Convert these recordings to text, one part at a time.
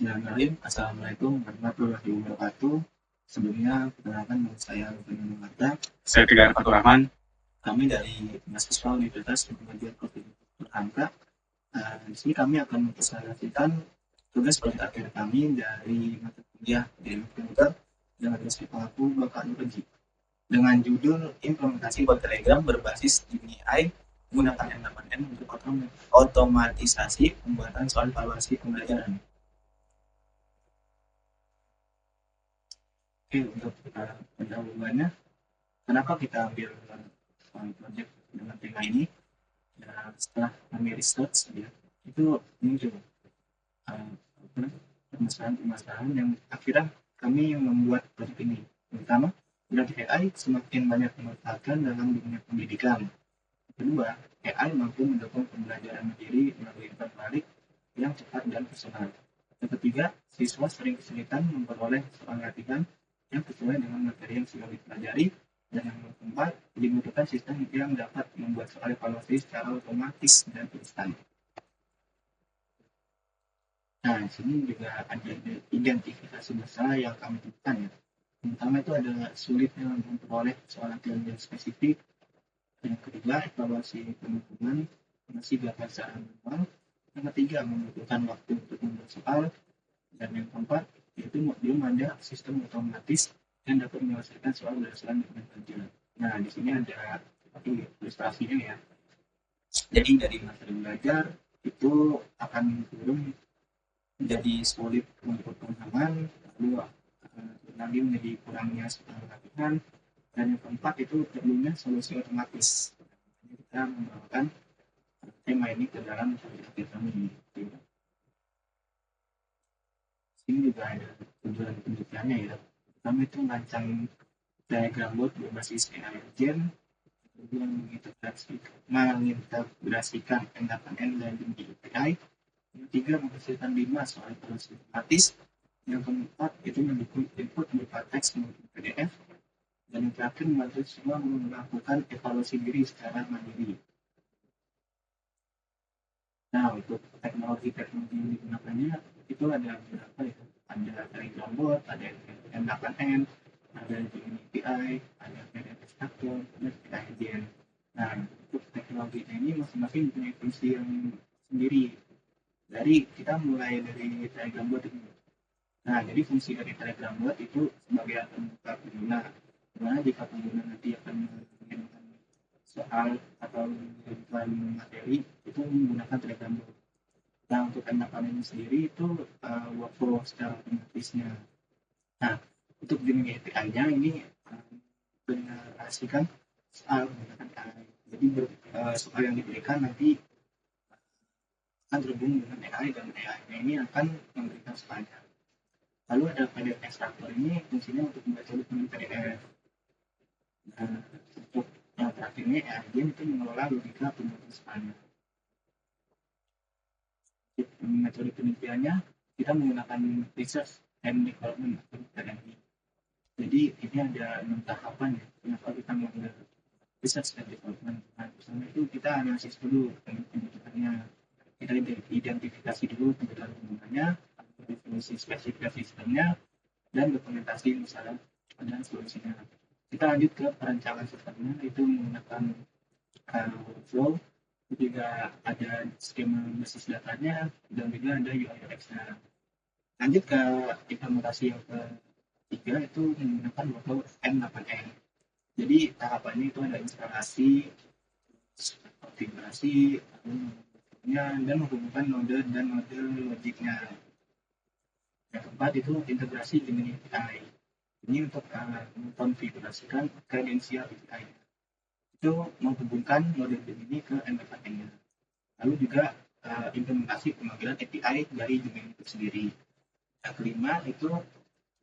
Bismillahirrahmanirrahim. Assalamualaikum warahmatullahi wabarakatuh. Sebelumnya, perkenalkan nama saya Rufai Muhammad. Saya Tigar Fatur Rahman. Kami dari mahasiswa Universitas Muhammadiyah Provinsi Hamka. Di sini kami akan mempresentasikan tugas project akhir kami dari mata kuliah ilmu komputer dengan dosen pelaku Bapak Nurji dengan judul implementasi bot Telegram berbasis GenAI menggunakan N8N untuk otomatisasi pembuatan soal evaluasi pembelajaran. Oke, untuk pendahuluannya, kenapa kita ambil project dengan tema ini? Ya, setelah kami research, ya, itu muncul permasalahan-permasalahan yang akhirnya kami membuat project ini. Pertama, berarti AI semakin banyak dimanfaatkan dalam dunia pendidikan. Kedua, AI mampu mendukung pembelajaran mandiri melalui umpan balik yang cepat dan personal. Yang ketiga, siswa sering kesulitan memperoleh soal latihan yang sesuai dengan materi yang sudah dipelajari. Dan yang keempat, dibutuhkan sistem yang dapat membuat soal evaluasi secara otomatis dan instan. Nah, di sini juga ada identifikasi masalah yang kami temukan ya. Yang pertama itu adalah sulitnya memperoleh soal latihan yang spesifik. Yang kedua, evaluasi penghitungan masih dilakukan secara manual. Yang ketiga, membutuhkan waktu untuk membuat soal. Dan yang keempat, yaitu belum ada sistem otomatis yang dapat menyelesaikan soal berdasarkan dengan pelajaran. Nah, di sini ada ilustrasinya ya. Jadi dari materi belajar itu akan turun menjadi sulit untuk pemahaman, lalu nanti menjadi kurangnya soal latihan, dan yang keempat itu perlunya solusi otomatis. Jadi kita membawakan tema ini ke dalam proyek kami. Sini juga ada tujuan penelitiannya ya. Pertama itu merancang diagram bot berbasis AI Agent, kemudian mengintegrasikan N8N dan API. Yang ketiga, menghasilkan 5 soal evaluasi otomatis. Yang keempat, itu mendukung input berupa teks maupun PDF. Dan yang terakhir, membantu semua melakukan evaluasi diri secara mandiri. Nah, untuk teknologi-teknologi yang digunakannya, itu ada beberapa ya. Ada Telegram bot, ada N8N, ada API, ada PDF extractor, ada API agent. Nah, untuk teknologi ini masing-masing punya fungsi yang sendiri. Dari kita mulai dari Telegram bot ini. Nah, jadi fungsi dari Telegram bot itu sebagai pembuka pengguna. Dimana jika pengguna nanti akan mengirimkan soal atau mengirimkan materi itu menggunakan Telegram bot. Nah, untuk N8N ini sendiri itu workflow secara otomatisnya. Nah, untuk jenis API-nya ini menarasikan soal menggunakan AI. Jadi soal yang diberikan nanti akan terhubung dengan AI dan AI ini akan memberikan soalnya. Lalu ada PDF extractor ini fungsinya untuk membaca dokumen PDF. Nah, untuk yang terakhir ini AI itu mengelola logika pembuatan soalnya. Metode penelitiannya kita menggunakan research and development atau R&D. Jadi ini ada 6 tahapan ya. Kenapa kita menggunakan research and development? Nah, pertama itu kita analisis dulu kebutuhannya. Kita identifikasi dulu kebutuhan penggunanya, definisi spesifikasi sistemnya, dan dokumentasi misalnya dan solusinya. Kita lanjut ke perencanaan sistemnya, itu menggunakan workflow, juga ada skema basis datanya, dan juga ada UI UX-nya. Lanjut ke implementasi yang ketiga, itu menggunakan workflow N8N. Jadi tahapannya itu ada instalasi, konfigurasi, dan menghubungkan node dan model logiknya. Yang keempat itu integrasi dengan API. Ini untuk mengkonfigurasikan kredensial API. Itu menghubungkan model ini ke N8N-nya. Lalu juga implementasi pemanggilan API dari domain itu sendiri. Yang kelima itu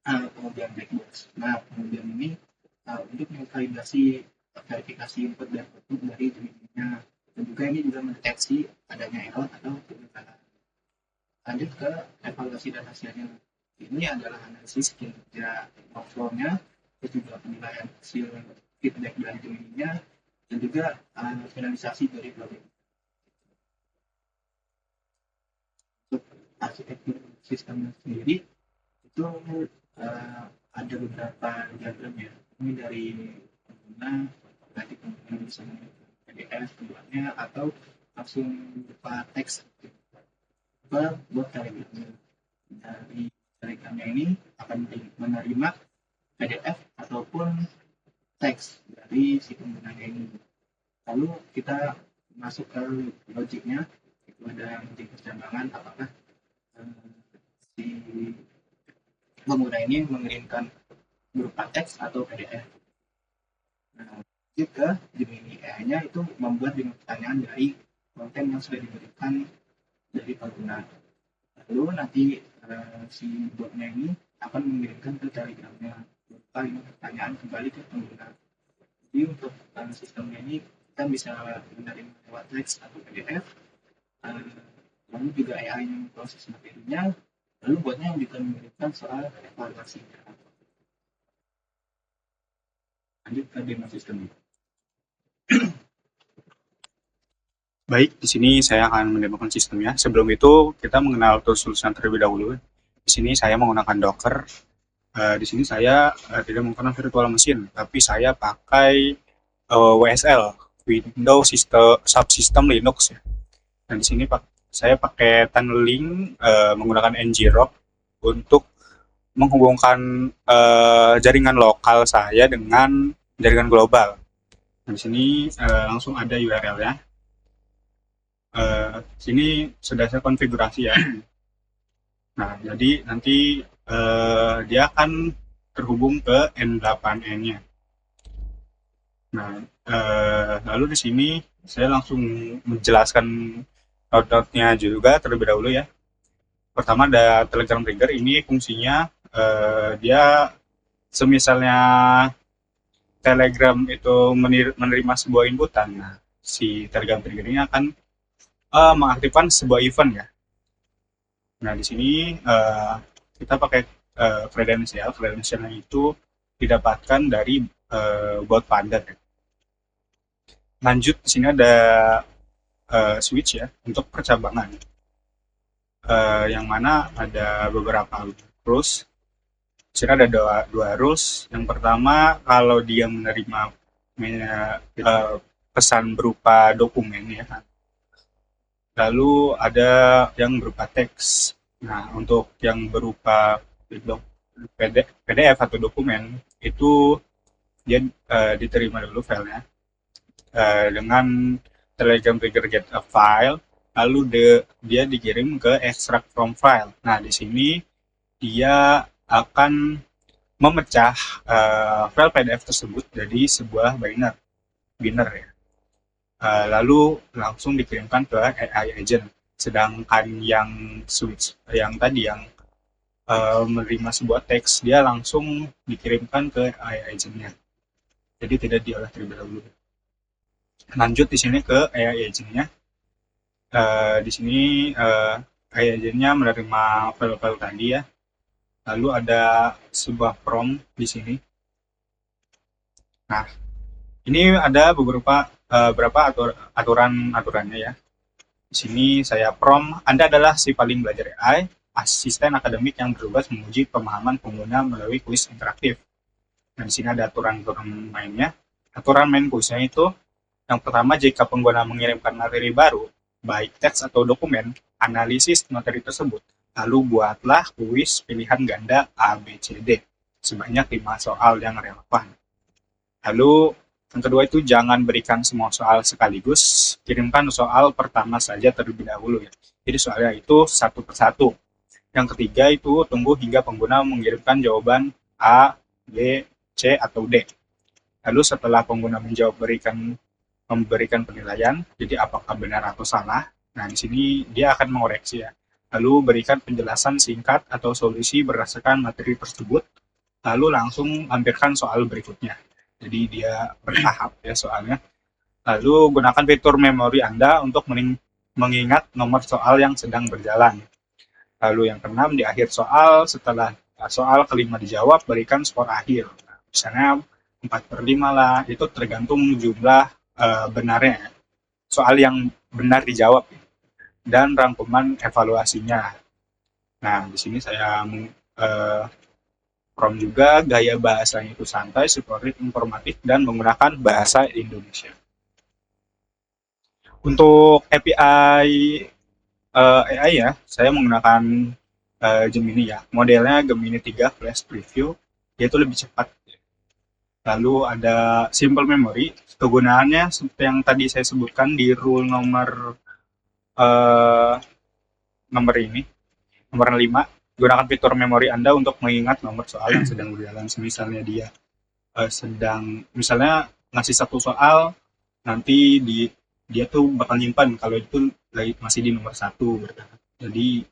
pengujian black box. Nah, pengujian ini untuk mengvalidasi verifikasi input dan output dari domainnya. Dan juga ini juga mendeteksi adanya error atau kegagalan. Lanjut ke evaluasi dan hasilnya. Ini adalah analisis kinerja workflow-nya, terus juga penilaian hasil feedback dari domainnya, dan juga finalisasi dari proyek. Untuk arsitektur sistemnya sendiri itu ada beberapa diagram ya. Ini dari pengguna, tadi pengguna bisa menggunakan PDF keduanya atau langsung berupa teks buat telegramnya. Dari telegramnya ini akan menerima PDF ataupun teks dari si penggunanya ini. Lalu kita masuk ke logiknya, itu ada logik percambangan apakah si pengguna ini mengirimkan berupa teks atau PDF. Nah, jika Gemini AI-nya itu membuat pertanyaan dari konten yang sudah diberikan dari pengguna. Lalu nanti si botnya ini akan mengirimkan ke telegramnya berupa pertanyaan kembali ke pengguna. Jadi untuk sistemnya ini kita bisa menerima lewat teks atau PDF, lalu juga AI yang proses materinya, lalu botnya yang juga mengirimkan soal evaluasinya. Lanjut ke demo sistemnya. Baik, di sini saya akan mendemokan sistemnya. Sebelum itu, kita mengenal tools-toolsnya terlebih dahulu. Di sini saya menggunakan Docker. Di sini saya tidak menggunakan virtual machine, tapi saya pakai WSL, Windows Subsystem Linux ya. Dan di sini saya pakai tunneling menggunakan ngrok untuk menghubungkan jaringan lokal saya dengan jaringan global. Nah, di sini langsung ada URL-nya. Sini sudah saya konfigurasi ya. Nah, jadi nanti dia akan terhubung ke N8N-nya. Nah, lalu di sini saya langsung menjelaskan route-nya juga terlebih dahulu ya. Pertama ada Telegram Trigger, ini fungsinya dia semisalnya Telegram itu menerima sebuah inputan, nah si Telegram Trigger ini akan mengaktifkan sebuah event ya. Nah di sini kita pakai kredensialnya itu didapatkan dari bot Panda. Lanjut di sini ada switch ya untuk percabangan, yang mana ada beberapa rules. Di sini ada dua rules. Yang pertama, kalau dia menerima pesan berupa dokumen ya kan. Lalu ada yang berupa teks. Nah, untuk yang berupa PDF atau dokumen itu dia diterima dulu filenya dengan Telegram Trigger get a file, lalu dia dikirim ke extract from file. Nah, di sini dia akan memecah file PDF tersebut jadi sebuah binner ya. Lalu langsung dikirimkan ke AI agent. Sedangkan yang switch yang tadi yang menerima sebuah teks, dia langsung dikirimkan ke AI agentnya. Jadi tidak diolah terlebih dahulu. Lanjut di sini ke AI agentnya. Di sini AI agentnya menerima file-file tadi ya. Lalu ada sebuah prompt di sini. Nah, ini ada beberapa aturannya ya. Di sini saya prompt, Anda adalah si paling belajar AI, asisten akademik yang bertugas menguji pemahaman pengguna melalui kuis interaktif. Nah, di sini ada aturan mainnya. Aturan main kuisnya itu, yang pertama, jika pengguna mengirimkan materi baru, baik teks atau dokumen, analisis materi tersebut. Lalu buatlah kuis pilihan ganda A, B, C, D sebanyak 5 soal yang relevan. Lalu yang kedua itu jangan berikan semua soal sekaligus, kirimkan soal pertama saja terlebih dahulu ya. Jadi soalnya itu satu persatu. Yang ketiga itu tunggu hingga pengguna mengirimkan jawaban A, B, C, atau D. Lalu setelah pengguna menjawab memberikan penilaian, jadi apakah benar atau salah. Nah, di sini dia akan mengoreksi ya. Lalu berikan penjelasan singkat atau solusi berdasarkan materi tersebut. Lalu langsung lampirkan soal berikutnya. Jadi dia bertahap ya soalnya. Lalu gunakan fitur memori Anda untuk mengingat nomor soal yang sedang berjalan. Lalu yang keenam, di akhir soal, setelah soal kelima dijawab, berikan skor akhir. Nah, misalnya 4/5 lah, itu tergantung jumlah benarnya. Soal yang benar dijawab. Dan rangkuman evaluasinya. Nah, di sini saya prompt juga gaya bahasanya itu santai, suportif, informatif, dan menggunakan bahasa Indonesia. Untuk API AI ya, saya menggunakan Gemini ya. Modelnya Gemini 3 Flash Preview, yaitu lebih cepat. Lalu ada simple memory, kegunaannya seperti yang tadi saya sebutkan di rule eh, nomor ini, nomor 5. Gunakan fitur memori Anda untuk mengingat nomor soal yang sedang berjalan. Misalnya dia sedang, misalnya ngasih satu soal, nanti dia tuh bakal nyimpan kalau itu masih di nomor satu. Jadi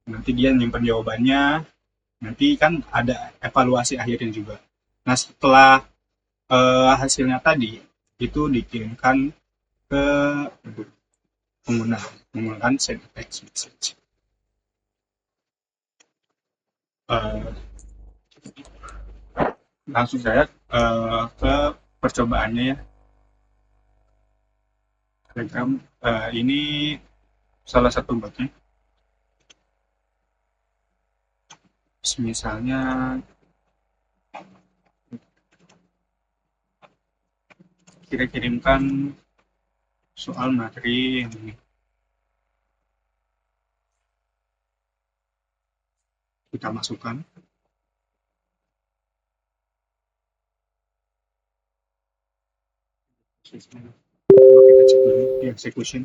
nanti dia nyimpan jawabannya, nanti kan ada evaluasi akhirnya juga. Nah, setelah hasilnya tadi itu dikirimkan ke pengguna menggunakan send text message. Uh, Langsung saya ke percobaannya ya. Telegram ini salah satu botnya. Misalnya kita kirimkan soal materi yang ini. Kita masukkan. Kita cek dulu di execution.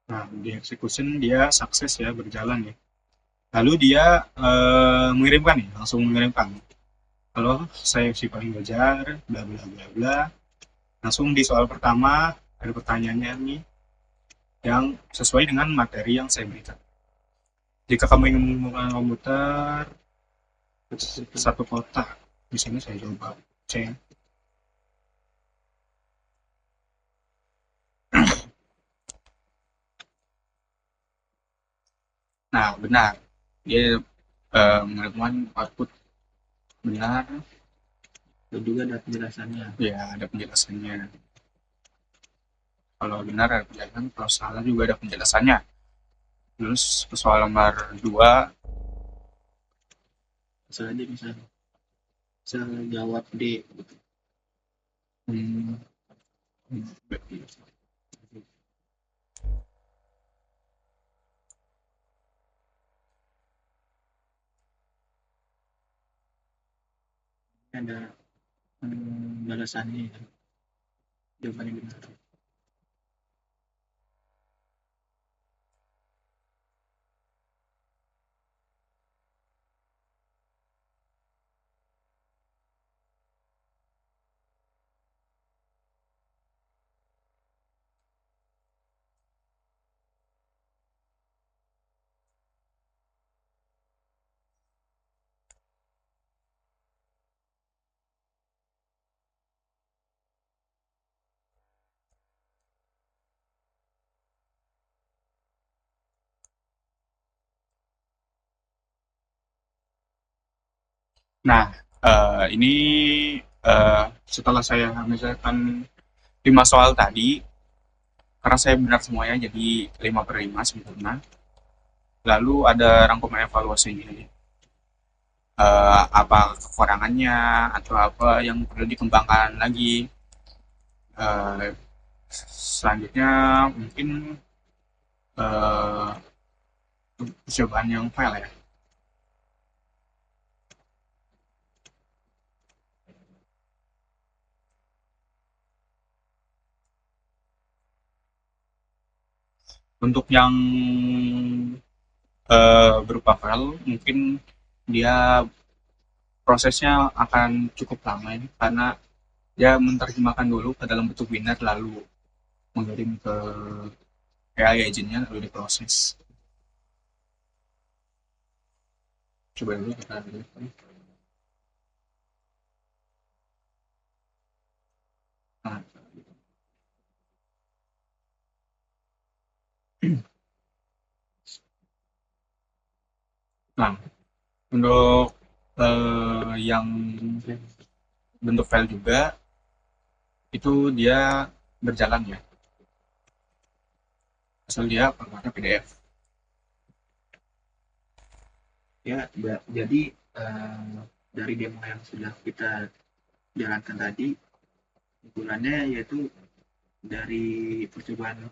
Nah, di execution dia sukses ya, berjalan ya. Lalu dia mengirimkan nih, langsung mengirimkan. Halo, saya si paling belajar, bla bla bla bla. Langsung di soal pertama ada pertanyaannya nih yang sesuai dengan materi yang saya berikan. Jika kamu ingin menggunakan komputer ke satu kota, di sini saya coba C. Nah, benar. Dia menemukan output benar. Dan juga ada penjelasannya. Ya, ada penjelasannya. Kalau benar ada penjelasan, kalau salah juga ada penjelasannya. Terus soal nomor 2, Misalnya aja misalnya. Saya jawab D. Ada balasannya ya. Jawabannya benar. nah ini setelah saya misalkan 5 soal tadi, karena saya benar semuanya jadi 5/5 sempurna. Lalu ada rangkuman evaluasinya. Apa kekurangannya atau apa yang perlu dikembangkan lagi. Eh, Selanjutnya mungkin percobaan yang fail ya. Untuk yang berupa file mungkin dia prosesnya akan cukup lama ini karena dia menerjemahkan dulu ke dalam bentuk binar lalu mengirim ke AI agentnya lalu diproses. Coba dulu kita lihat. Nah, nah untuk yang bentuk file juga itu dia berjalan ya, asal dia formatnya PDF. Ya, jadi dari demo yang sudah kita jalankan tadi, kesimpulannya yaitu dari percobaan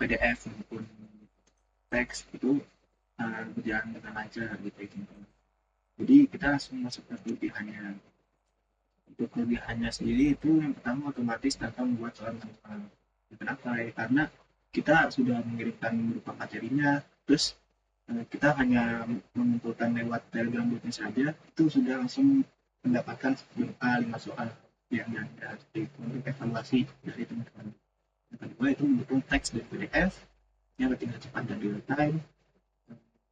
PDF maupun teks itu berjalan dengan lancar gitu ya. Jadi kita langsung masuk ke kelebihannya. Untuk kelebihannya sendiri itu yang pertama otomatis tanpa membuat soal manual. Kenapa ya? Karena kita sudah mengirimkan berupa materinya, terus kita hanya mengumpulkan lewat Telegram botnya saja, itu sudah langsung mendapatkan 5 soal yang ada untuk evaluasi dari teman-teman. Yang kedua itu mendukung teks dan PDF yang tinggal cepat dan real time.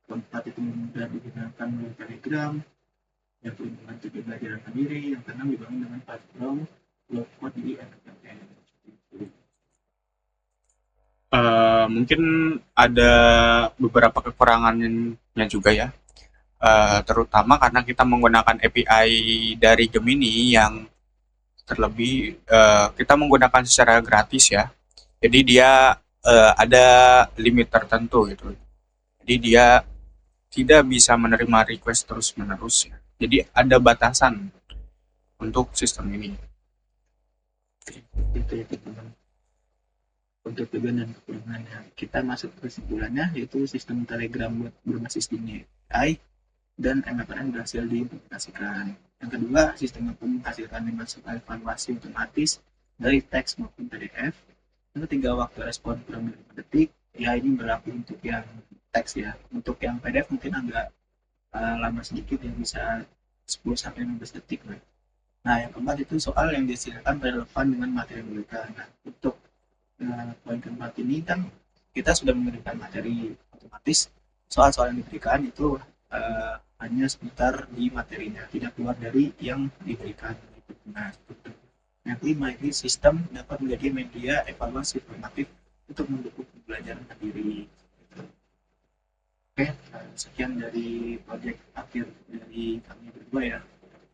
Keempat itu mudah digunakan melalui Telegram yang kelima juga belajar sendiri, yang keenam dibangun dengan platform low code di MLM. Mungkin ada beberapa kekurangannya juga ya. Terutama karena kita menggunakan API dari Gemini yang terlebih kita menggunakan secara gratis ya. Jadi dia ada limit tertentu gitu. Jadi dia tidak bisa menerima request terus-menerus ya. Jadi ada batasan untuk sistem ini. Itu ya teman. Untuk tujuan dan kekurangannya, kita masuk ke kesimpulannya yaitu sistem Telegram berbasis Gemini AI dan MLM berhasil diimplementasikan. Yang kedua, sistem mampu menghasilkan evaluasi otomatis dari teks maupun PDF. Yang ketiga, waktu respon kurang dari 5 detik. Ya, ini berlaku untuk yang teks ya. Untuk yang PDF mungkin agak lama sedikit, yang bisa 10 sampai 15 detik. Nah, yang keempat itu soal yang dihasilkan relevan dengan materi mereka. Nah, untuk poin keempat ini kan kita sudah mengirimkan materi otomatis, soal-soal yang diberikan itu hanya seputar di materinya, tidak keluar dari yang diberikan. Nah, yang kelima ini sistem dapat menjadi media evaluasi formatif untuk mendukung pembelajaran mandiri. Oke, sekian dari proyek akhir dari kami berdua ya.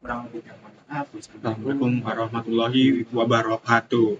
Kurang lebih mohon maaf. Assalamualaikum warahmatullahi wabarakatuh.